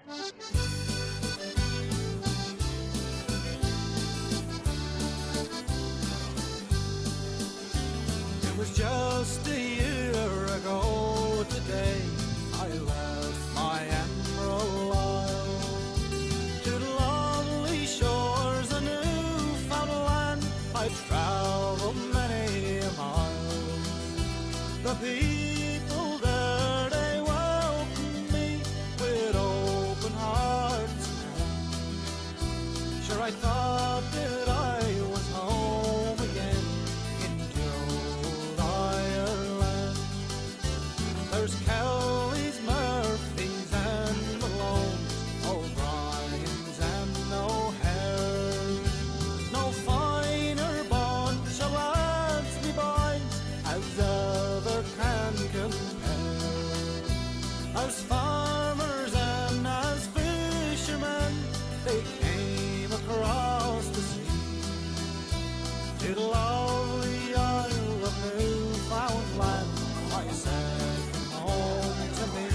It was just a year ago today I left my Emerald Isle to the lovely shores of Newfoundland. I traveled many a mile. The people there, they welcomed me with open hearts and hands. Sure, I thought that I was home again in dear old Ireland. There's Kelly's, Murphy's and Malone's, O'Brien's and O'Hare's. No finer bunch of lads, me boys, as ever can compare. As farmers and as fishermen, they came across the sea to the lovely Isle of Newfoundland, my second home to me.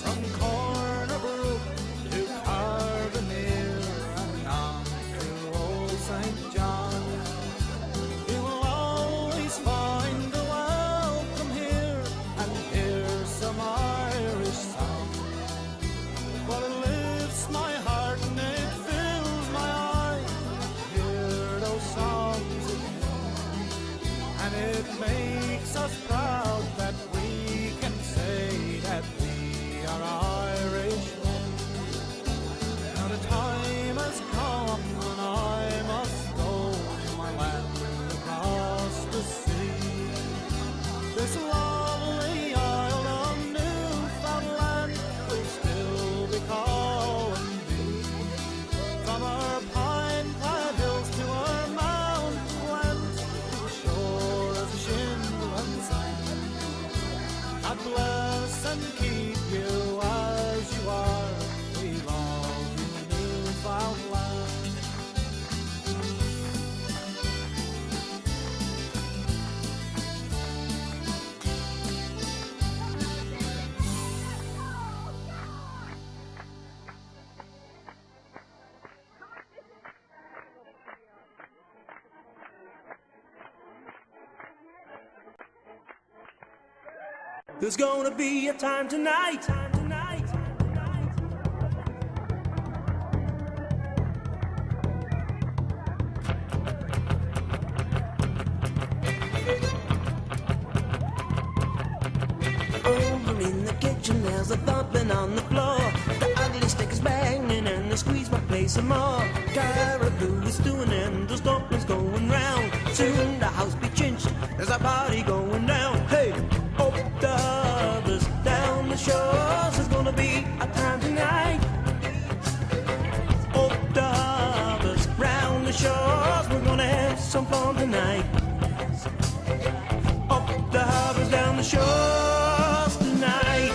From Corner Brook to Carbonear and on to Old St. John, you will always find a welcome here and hear some Irish song. Well, it lifts my heart and it fills my eyes to hear those songs again. And it makes us proud that we can say that we are Irishmen. Now the time has come when I must go to my land across the sea. This lovely Isle of Newfoundland will still be calling me. From our pine-clad hills to our mountainlands, to the shore of shingle and sand. God bless and keep you as you are. We love you, Newfoundland. There's gonna be a time tonight. Over in the kitchen, there's a thumping on the floor. The ugly stick is banging and the squeeze might play some more. Caribou is stewing and the dumplings going round. Soon the house be chinched, there's a party going down. Hey, up the harbors, down the shores, there's gonna be a time tonight. Up the harbors, round the shores, we're gonna have some fun tonight. Up the harbors, down the shores tonight.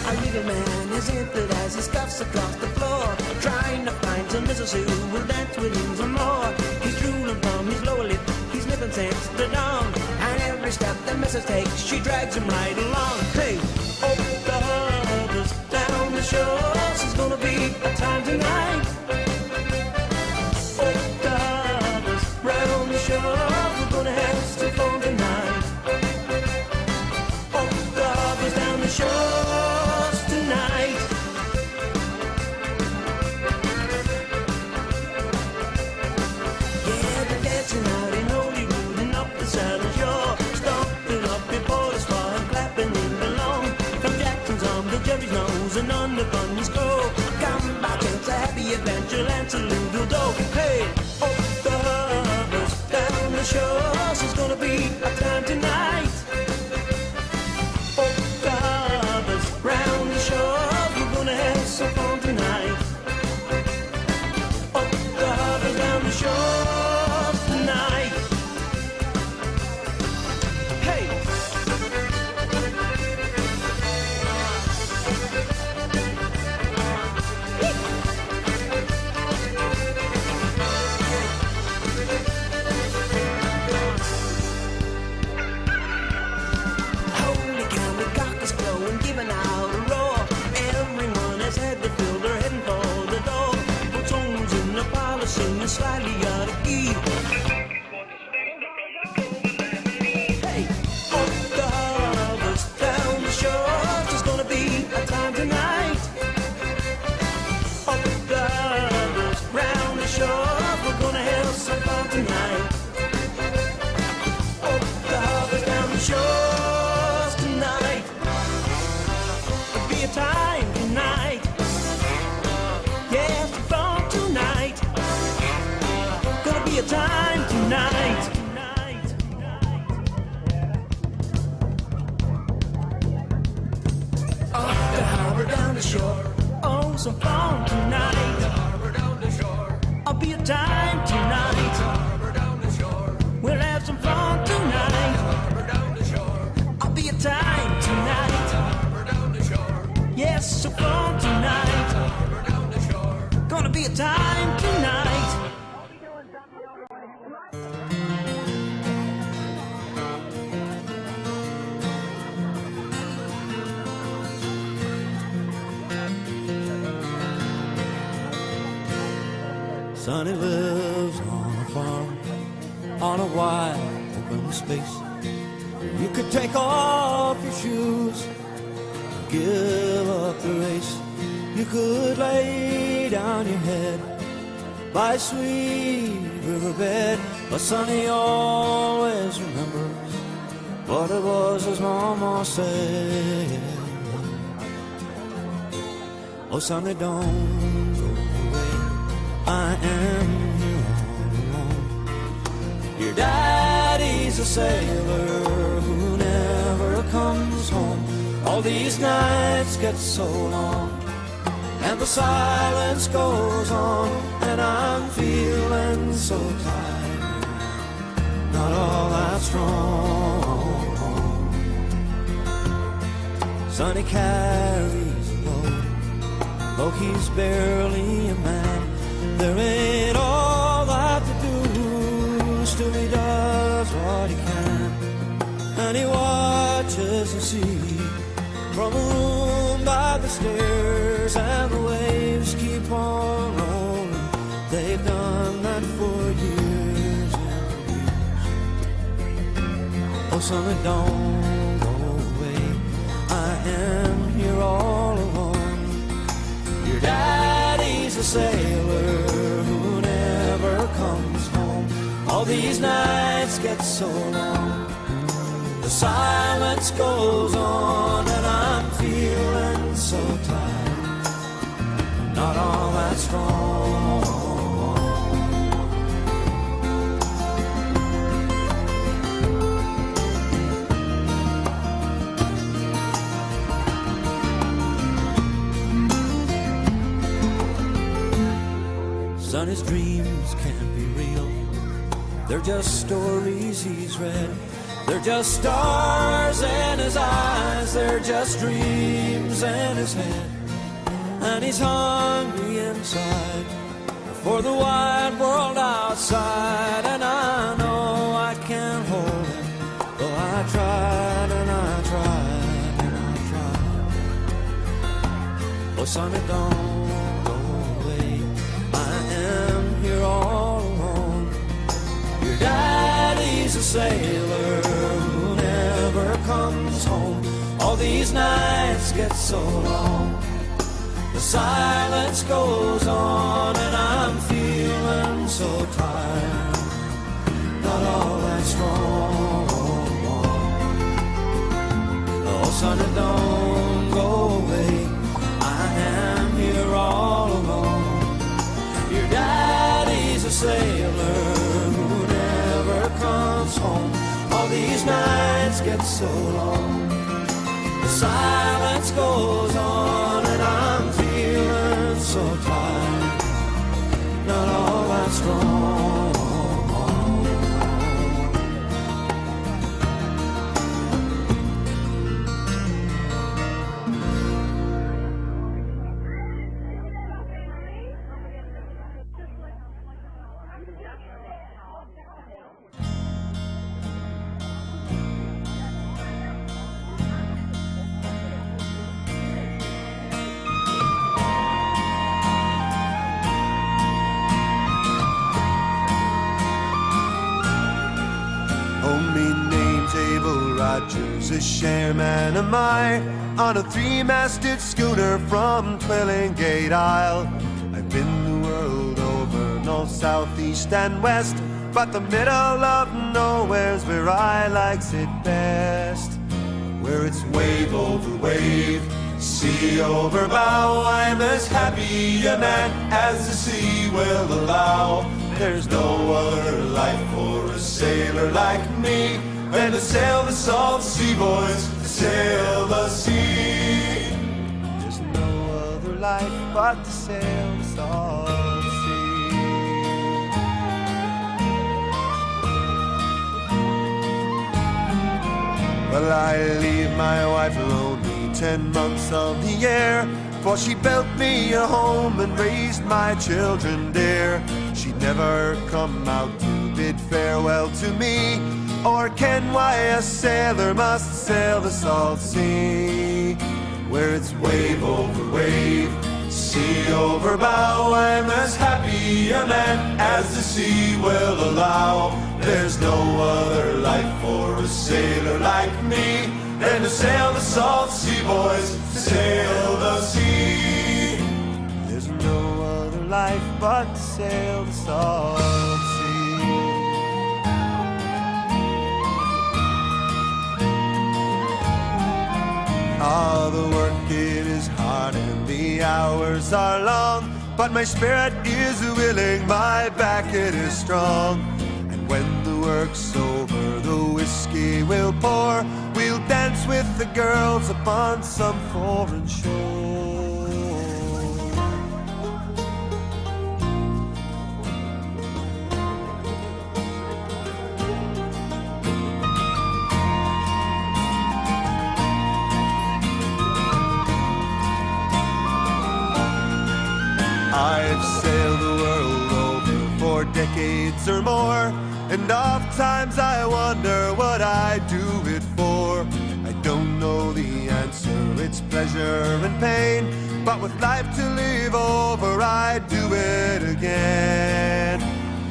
A little man is emptied as he scuffs across the floor, trying to find some missus who will dance with him some more. He's drooling from his lower lip, he's nipping since the dawn, and every step the missus takes, she drags him right along. Hey, up the harbors, down the shores, it's gonna be a time tonight. Up the harbors, round the shores, we're gonna have some fun tonight. Up the harbors, down the shores tonight. Yeah, they're dancing out in Holyrood and up the Southern Shore, stomping up before the spot and clapping in the lawn. From Jackson's on the Jerry's nose and on the Bunny's Grove, come back, it's a happy adventure, and salute the dog. Hey, up the harbors, down some fun tonight. Harbor down the shore. I'll be a time tonight. Harbor down the shore. We'll have some fun tonight. Harbor down the shore. I'll be a time tonight. Harbor down the shore. Yes, some fun tonight. Harbor down the shore. Gonna be a time tonight. Sonny lives on a farm, on a wide open space. You could take off your shoes, give up the race. You could lay down your head by a sweet riverbed. But Sonny always remembers what it was his mama said. Oh, Sonny, don't go away. I am here all alone. Your daddy's a sailor who never comes home. All these nights get so long, and the silence goes on, and I'm feeling so tired, not all that strong. Sonny carries a load, though he's barely a man. There ain't all that to do, still he does what he can. And he watches the sea from a room by the stairs, and the waves keep on rolling. They've done that for years and years. Oh, Sonny, don't go away. I am here all alone. Your daddy's a sailor who never comes home. All these nights get so long, the silence goes on, and I'm feeling so tired, not all that strong. Sonny's dreams can't be real, they're just stories he's read. They're just stars in his eyes, they're just dreams in his head. And he's hungry inside for the wide world outside. And I know I can't hold him, though I tried and I tried and I tried. Oh, Sonny, don't go away. I am here all alone. Your daddy's a sailor who never comes home. All these nights get so long, the silence goes on, and I'm feeling so tired, not all that strong. Oh, Sonny, don't go away. I am here all alone. Your daddy's a sailor who never comes home. All these nights get so long, the silence goes on, and I'm feeling so tired, not all that strong. Rogers, a shareman of mine, on a three-masted schooner from Twillingate Isle. I've been the world over, north, south, east and west, but the middle of nowhere's where I likes it best. Where it's wave over wave, sea over bow, I'm as happy a man as the sea will allow. There's no other life for a sailor like me than to sail the salt sea, boys, to sail the sea. There's no other life but to sail the salt sea. Well, I leave my wife lonely 10 months of the year, for she built me a home and raised my children dear. She never come out to bid farewell to me, or ken why a sailor must sail the salt sea, where it's wave over wave, sea over bow. I'm as happy a man as the sea will allow. There's no other life for a sailor like me than to sail the salt sea, boys, to sail the sea. There's no other life but to sail the salt sea. Ah, the work it is hard and the hours are long, but my spirit is willing, my back it is strong. And when the work's over, the whiskey we'll pour, we'll dance with the girls upon some foreign shore. I've sailed the world over for decades or more, and oft times I wonder what I do it for. I don't know the answer, it's pleasure and pain, but with life to live over, I do it again.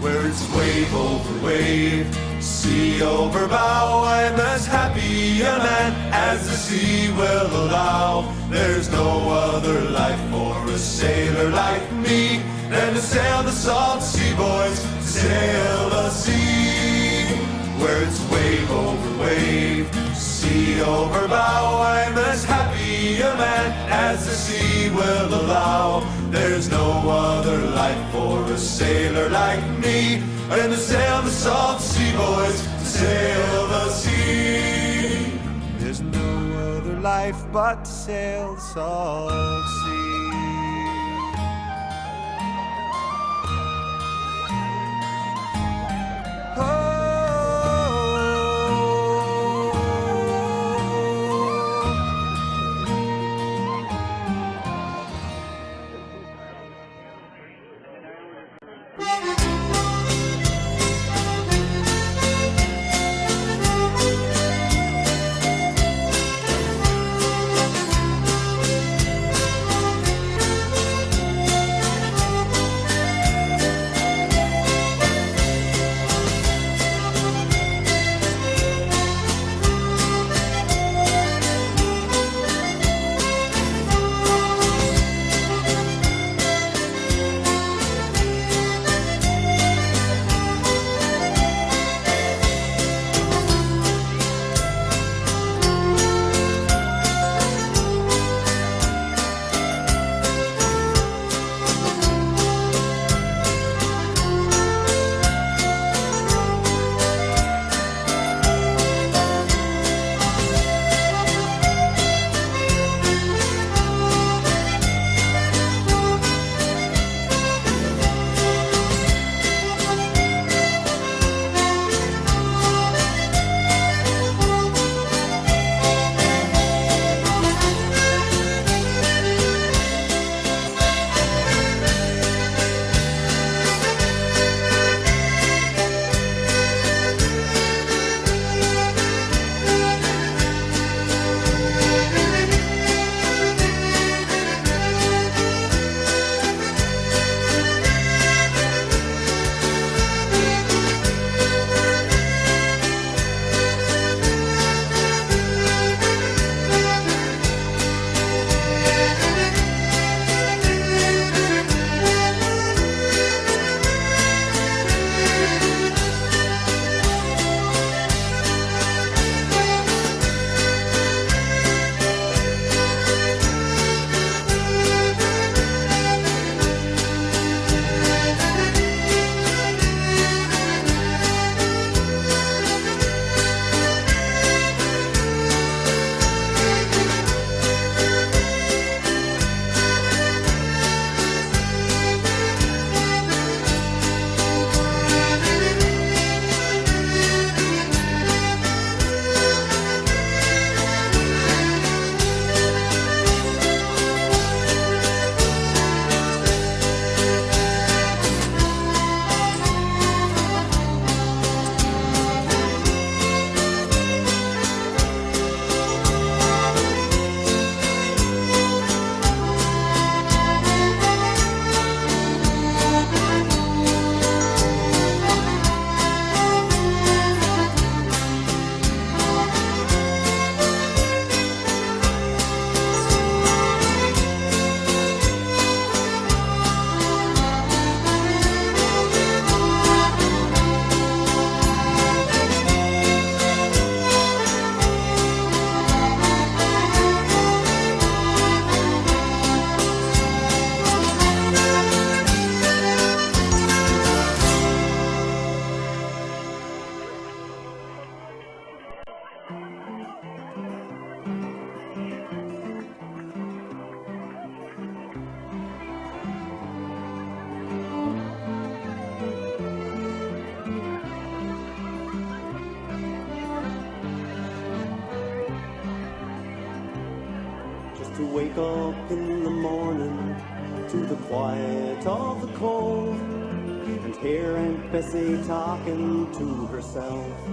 Where it's wave over wave, sea over bow, I'm as happy a man as the sea will allow. There's no other life for a sailor like me than to sail the salt sea, boys, to sail the sea. Where it's wave over wave, sea over bow, I'm as happy a man as the sea will allow. There's no other life for a sailor like me than to sail the salt sea, boys, to sail the sea. There's no other life but to sail the salt sea. wake up in the morning to the quiet of the cove and hear Aunt Bessie talking to herself,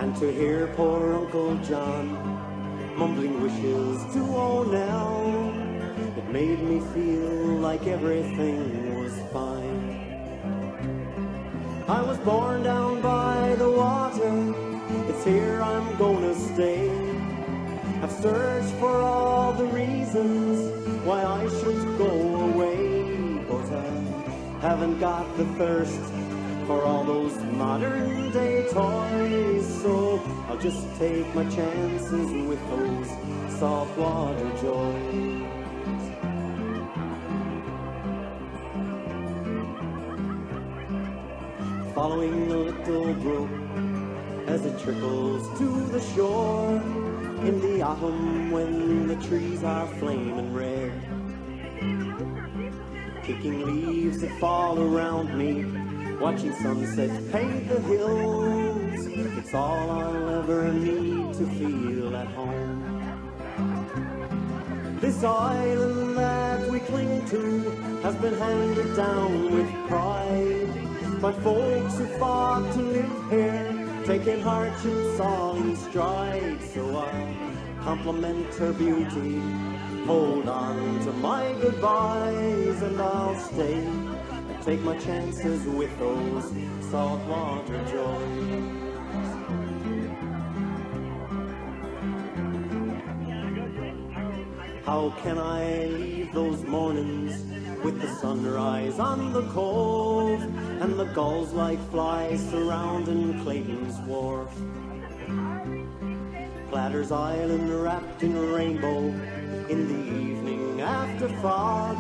and to hear poor Uncle John mumbling wishes to old Nell. It made me feel like everything was fine. I was born down by the water, it's here I'm gonna stay. I've searched for all the reasons why I should go away, but I haven't got the thirst for all those modern day toys, so I'll just take my chances with those saltwater joys. Following the little brook as it trickles to the shore in the autumn when the trees are flaming red, kicking leaves that fall around me, watching sunsets paint the hills. It's all I'll ever need to feel at home. This island that we cling to has been handed down with pride by folks who fought to live here, taking hardships all in stride. So I'll compliment her beauty, hold on to my goodbyes, and I'll stay and take my chances with those saltwater joys. How can I leave those mornings with the sunrise on the cove and the gulls like flies surrounding Clayton's Wharf? Platter's Island wrapped in a rainbow in the evening after fog.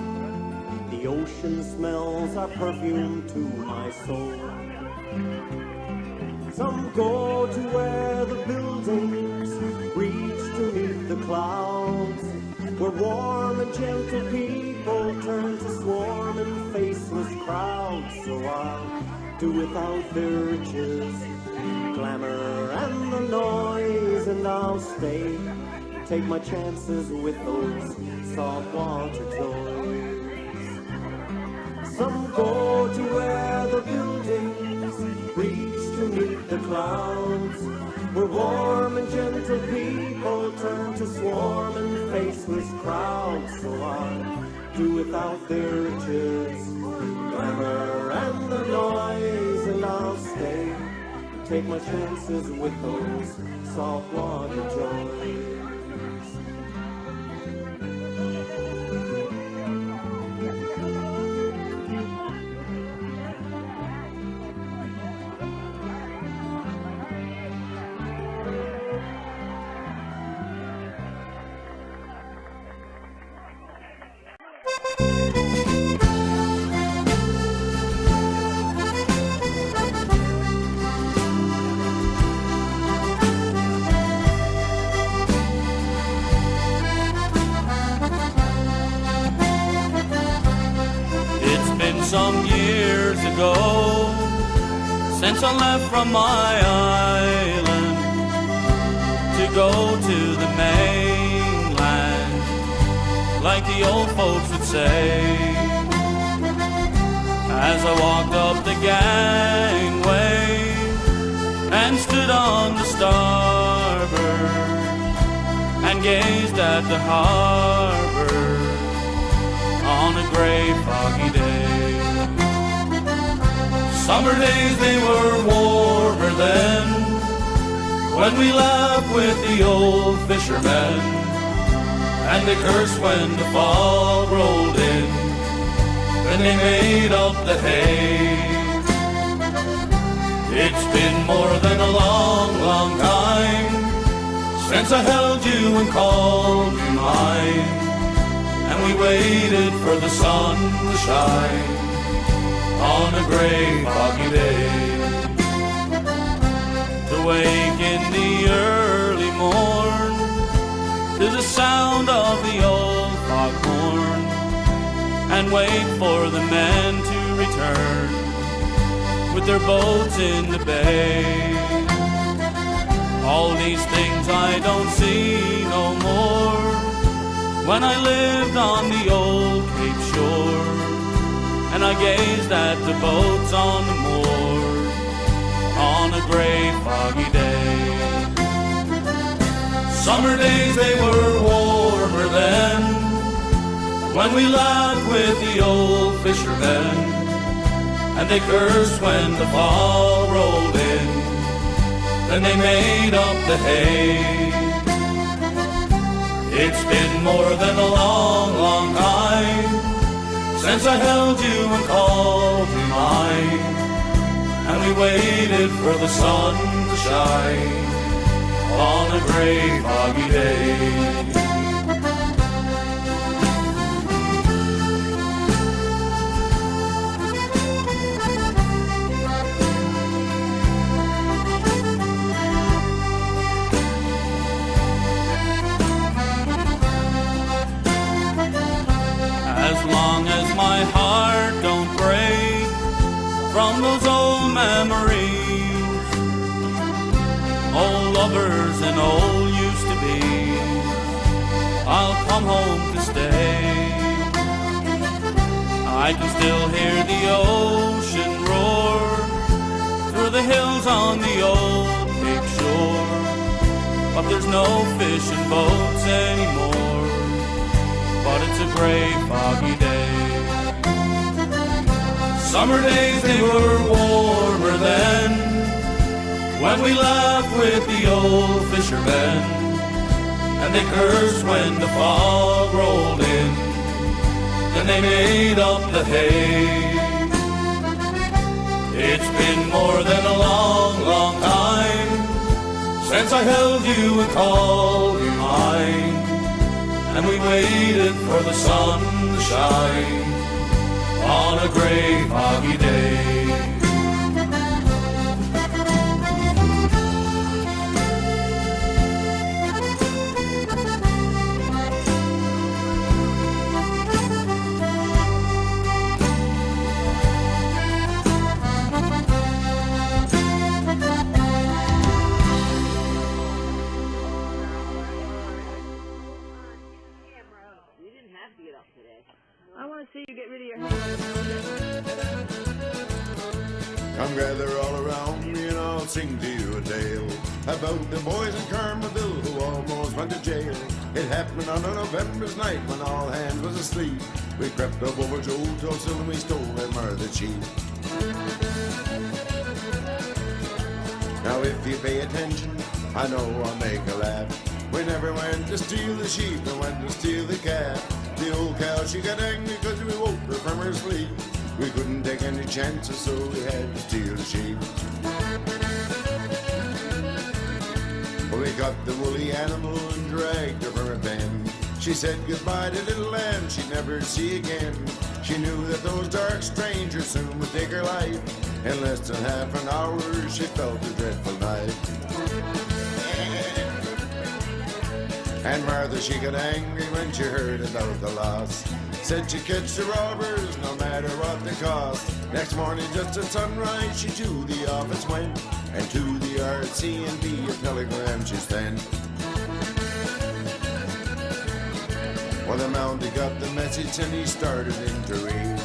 The ocean smells are perfume to my soul. Some go to where the buildings reach to meet the clouds, where warm and gentle people turn to swarming faceless crowds. So I'll do without the riches, glamour and the noise, and I'll stay, take my chances with those saltwater toys. Some go to where the buildings reach to meet the clouds, where warm and gentle people turn to swarming faceless crowds. So I'll do without their riches, glamour and the noise, and I'll stay, take my chances with those saltwater joys. Some years ago, since I left from my island to go to the mainland, like the old folks would say. As I walked up the gangway and stood on the starboard and gazed at the harbor on a gray foggy day. Summer days, they were warmer then, when we laughed with the old fishermen, and they cursed when the fog rolled in, and they made up the hay. It's been more than a long, long time since I held you and called you mine, and we waited for the sun to shine on a gray foggy day. To wake in the early morn to the sound of the old foghorn, and wait for the men to return with their boats in the bay. All these things I don't see no more. When I lived on the old Cape shore, and I gazed at the boats on the moor on a gray foggy day. Summer days they were warmer then, when we laughed with the old fishermen, and they cursed when the fall rolled in, then they made up the hay. It's been more than a long, long time since I held you and called you mine, and we waited for the sun to shine on a gray foggy day. As long as my heart don't break from those old memories, old lovers and old used to be, I'll come home to stay. I can still hear the ocean roar through the hills on the old Cape shore, but there's no fishing boats anymore, but it's a gray foggy day. Summer days they were warmer then, when we laughed with the old fishermen, and they cursed when the fog rolled in, then they made up the hay. It's been more than a long, long time since I held you and called you mine, and we waited for the sun to shine on a gray foggy day. I want to see you get rid of your hair. Come gather all around me and I'll sing to you a tale about the boys in Carmaville who almost went to jail. It happened on a November's night when all hands was asleep. We crept up over to Old Tulsa and we stole them the sheep. Now if you pay attention, I know I'll make a laugh. We never went to steal the sheep, we went to steal the calf. The old cow, she got angry because we woke her from her sleep. We couldn't take any chances, so we had to steal the sheep. Well, we got the woolly animal and dragged her from her pen. She said goodbye to little lamb she'd never see again. She knew that those dark strangers soon would take her life. In less than half an hour, she felt a dreadful night. And Martha, she got angry when she heard about the loss. Said she'd catch the robbers no matter what the cost. Next morning just at sunrise she to the office went, and to the RCMP a telegram she sent. Well, the Mountie got the message and he started in to read.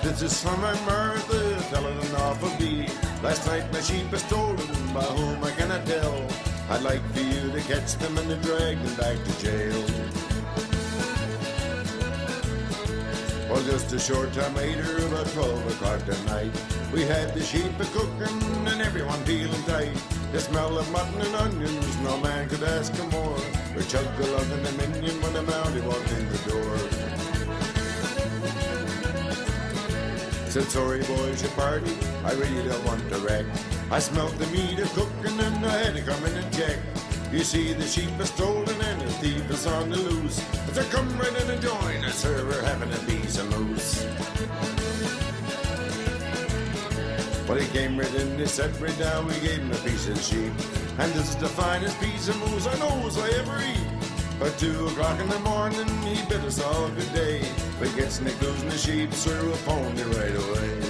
This is from my Martha telling an awful deed. Last night my sheep was stolen, by whom I cannot tell. I'd like for you to catch them and to drag them back to jail. Well, just a short time later, about 12 o'clock that night, we had the sheep a-cooking and everyone feeling tight. The smell of mutton and onions, no man could ask for more. We chugged along in the minion when the Mountie walked in the door. Said, sorry boys, your party, I really don't want to wreck. I smelt the meat a-cooking and I had to come in and check. You see, the sheep is stolen and the thief is on the loose. So come right in and join us, sir, we're having a piece of moose. Well, he came right in, he sat right down, we gave him a piece of sheep. And this is the finest piece of moose I knows I ever eat. At 2 o'clock in the morning, he bid us all good day. We get snickers and the sheep, sir, we'll phone you right away.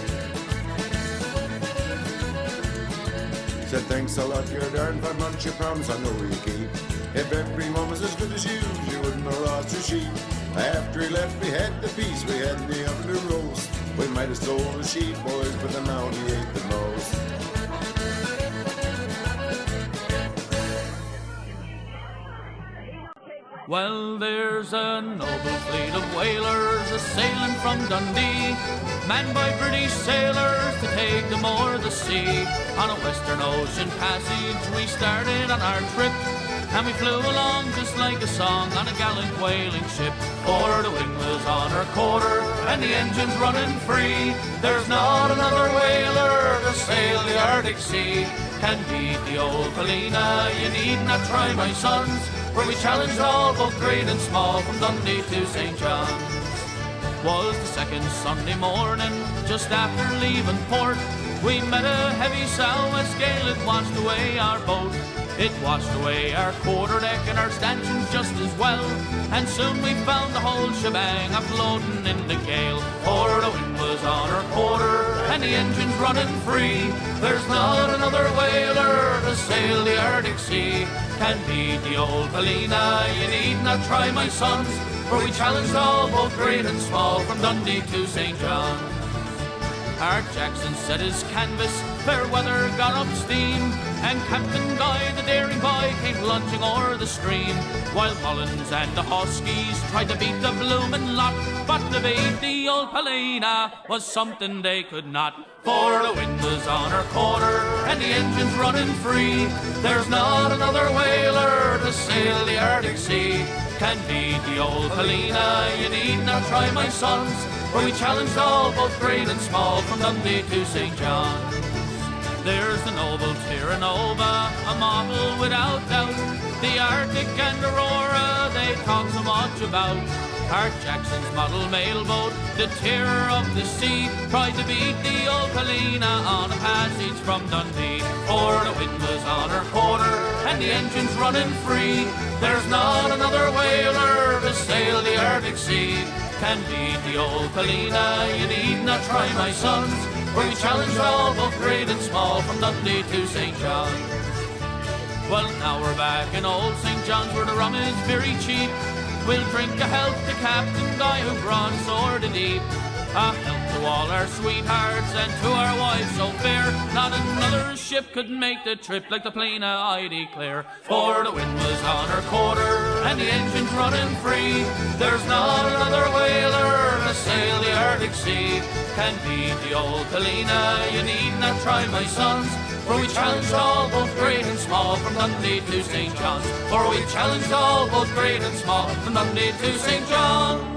Said thanks a lot, you're darn fine bunch of promise I know you keep. If every mom was as good as you wouldn't know lots of sheep. After he left, we had the peace, we had the oven to roast. We might have sold the sheep, boys, but the now he ate the most. Well, there's a noble fleet of whalers a-sailing from Dundee, manned by British sailors to take them o'er the sea. On a Western Ocean passage we started on our trip, and we flew along just like a song on a gallant whaling ship. For the wind was on our quarter and the engines running free. There's not another whaler to sail the Arctic Sea. Can beat the old Paulina, you need not try, my sons, for we challenged all, both great and small, from Dundee to St. John's. Was the second Sunday morning, just after leaving port, we met a heavy sou'west gale, it washed away our boat. It washed away our quarterdeck and our stanchions just as well, and soon we found the whole shebang a-floating in the gale. For the wind was on our quarter and the engines running free. There's not another whaler to sail the Arctic Sea. Can beat the old Paulina, you need not try, my sons, for we challenged all, both great and small, from Dundee to St. John's. Art Jackson set his canvas, fair weather got up steam, and Captain Guy, the daring boy, came lunging o'er the stream, while Mullins and the Huskies tried to beat the bloomin' lot, but to beat the old Paulina was something they could not. For the wind was on our quarter and the engines running free. There's not another whaler to sail the Arctic Sea. Can beat the old Paulina, you need not try, my sons, for we challenged all, both great and small, from Dundee to St. John's. There's the noble Terranova, a model without doubt, the Arctic and Aurora they talk so much about. Art Jackson's model mailboat, the terror of the sea, tried to beat the old Paulina on a passage from Dundee. For the wind was on her quarter and the engines running free. There's not another whaler to sail the Arctic Sea. Can beat the old Paulina, you need not try, my sons, for we challenged all, both great and small, from Dundee to St. John's. Well, now we're back in old St. John's, where the rum is very cheap. We'll drink a health to Captain Guy, who brought us o'er the deep. A health to all our sweethearts and to our wives so fair. Not another ship could make the trip like the Paulina, I declare. For the wind was on her quarter and the engines running free. There's not another whaler to sail the Arctic Sea. Can beat the old Paulina, you need not try, my sons, for we challenged all, both great and small, from Dundee to St. John's. For we challenged all, both great and small, from Dundee to St. John's.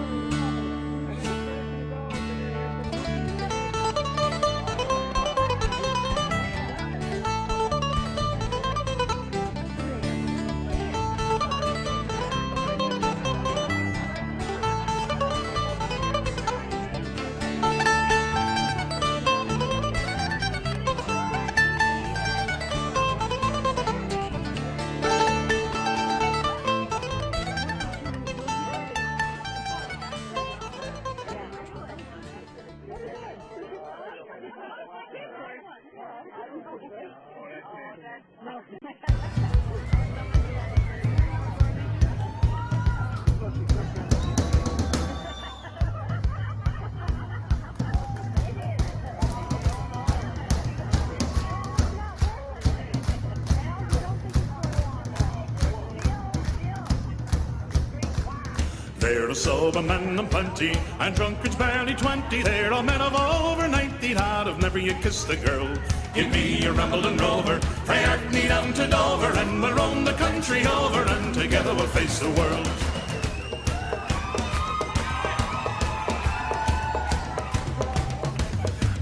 They're a sober men and plenty, and drunkards barely 20. They're all men of over 90, that have never yet kissed a girl. Give me a Rambling Rover, frae Arkney down to Dover, and we'll roam the country over, and together we'll face the world.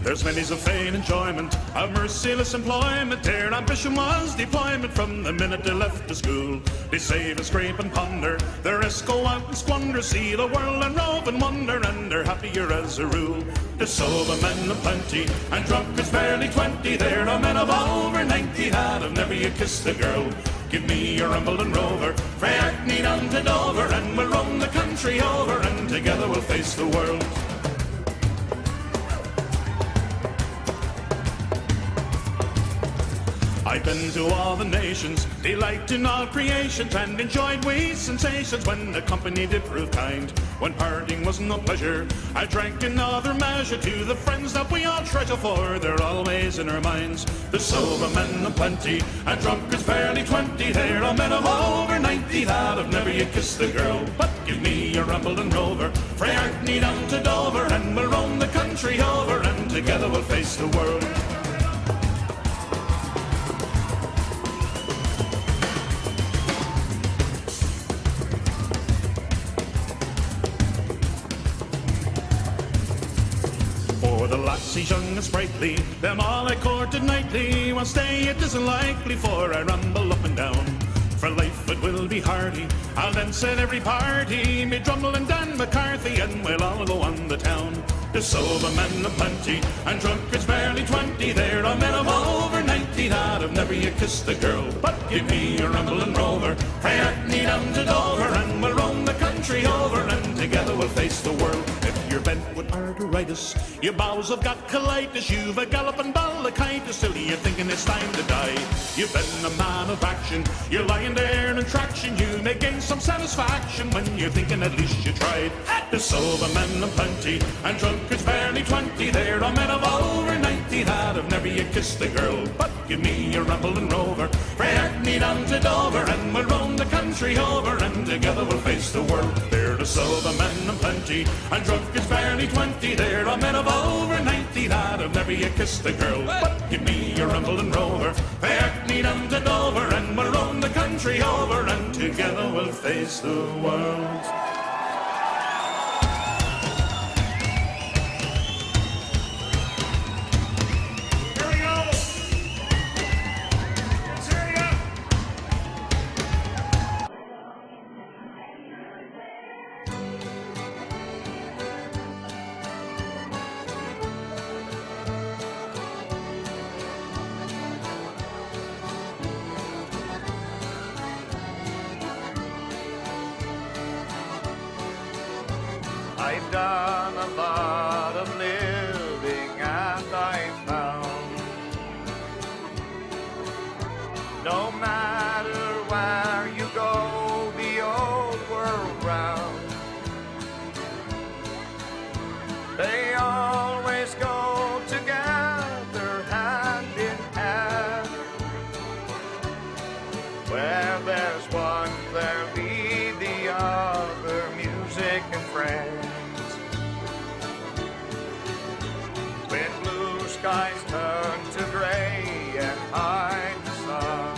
There's many's a vain enjoyment of merciless employment. Their ambition was deployment from the minute they left the school. They save and scrape and ponder, the rest go out and squander, see the world and rove and wonder, and they're happier as a rule. The sober men of plenty, and drunkards barely 20. They're no men of over 90 that have never yet kissed a girl. Give me a Rambling Rover, frae Arkney down to Dover, and we'll roam the country over, and together we'll face the world. I've been to all the nations, delight in all creations, and enjoyed wee sensations when the company did prove kind. When parting was no pleasure, I drank another measure to the friends that we all treasure, for they're always in our minds. There's sober men of plenty, and drunkards barely 20. There are men of over 90 that have never yet kissed a girl. But give me a rambling rover, frae Orkney down to Dover, and we'll roam the country over, and together we'll face the world. For the lassies young and sprightly, them all I courted nightly, well stay it isn't likely, for I ramble up and down. For life it will be hearty, I'll then set every party, me Drummle and Dan McCarthy, and we'll all go on the town. There's sober men of plenty, and drunkards barely 20. There are men of over 90 that have never yet kissed a girl. But give me a rambling rover, frae Orkney down to Dover, and we'll roam the country over, and together we'll face the world. If you're bent with arteritis, your bowels have got colitis, you've a galloping bronchitis, still you're thinking it's time to die. You've been a man of action, you're lying there in traction, you may gain some satisfaction when you're thinking at least you tried. There's sober men of plenty, and drunkards barely 20. There are men of over 90 that have never yet kissed a girl. But give me a rambling rover, frae Orkney down to Dover, and we'll roam the country over, and together we'll face the world. There are sober men of plenty, and drunkards barely 20. There are men of over 90 that have never yet kissed a girl. But give me a rambling rover, frae Orkney down to Dover, and we'll roam the country over, and together we'll face the world. I've done a lot of living and I've found no matter where you go the old world round, they always go together hand in hand. Where there's one there'll be the other, music and friends. When blue skies turn to gray and hide the sun,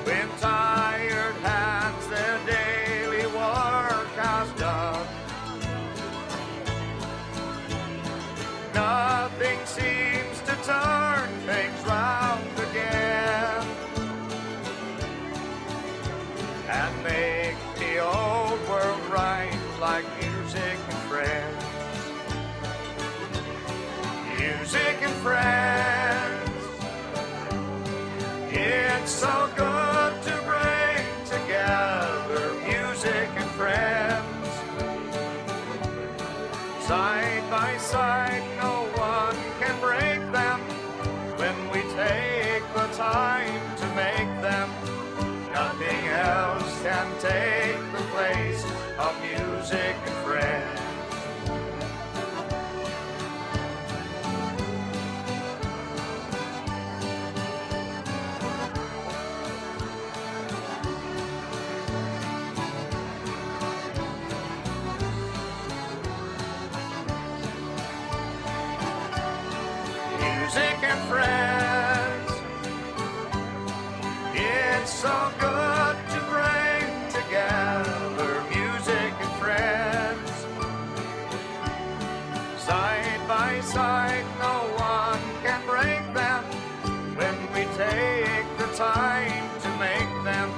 when tired hands their daily work has done, nothing seems to turn things round again and make the old world right like music and friends. Music and friends, it's so good to bring together music and friends. Side by side, no one can break them when we take the time to make them. Nothing else can take the place of music and friends. Music and friends, it's so good to bring together music and friends. Side by side, no one can break them when we take the time to make them.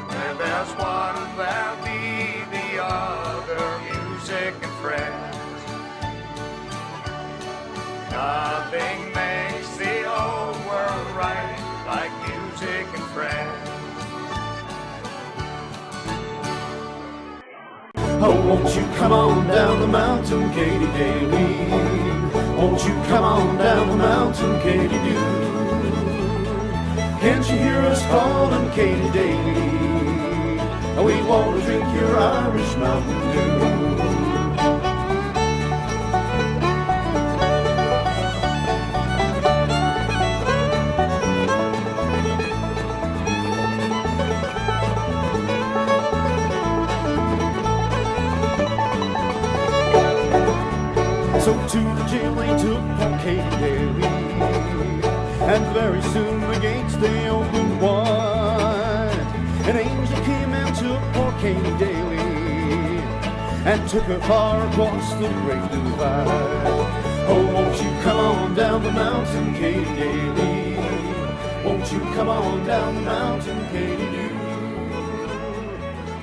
Where there's one, there'll be the other, music and friends. Nothing makes the old world right like music and friends. Oh, won't you come on down the mountain, Katy Daly? Won't you come on down the mountain, Katy Doo? Can't you hear us calling, Katy Daly? We want to drink your Irish Mountain Dew. So to the jail they took poor Katy Daly, and very soon the gates they opened wide. An angel came and took poor Katy Daly, and took her far across the great divide. Oh, won't you come on down the mountain, Katy Daly? Won't you come on down the mountain, Katy Doo?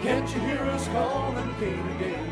Can't you hear us calling, Katy Daly?